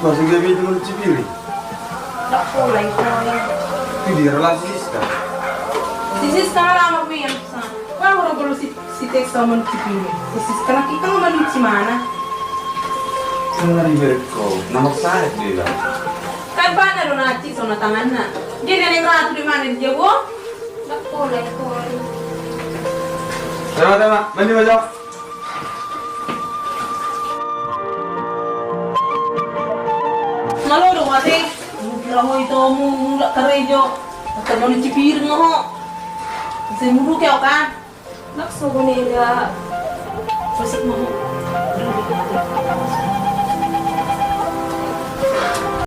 Kasi gabi ito ng chibiri. Kulay ko. Hindi, relasi Siska. Si Siska nga lang mag-iyan sa... Wala ko si Tex sa mga kipili. Si Siska nakita mo malit si Mana. Saan na rin ko? Namaksahat nila. Kahit ba na rin natin, so natangan na. Hindi na yung rato di Mana di Diego. Kulay ko. Tama. Mandi mo dyan. Malolo ko kasi. Mula ko ito mula ka radyo. Nagtagaw ng chipir mo ho. Kasi mulu kayo ka. Naksugo nila. Pasik mo ho.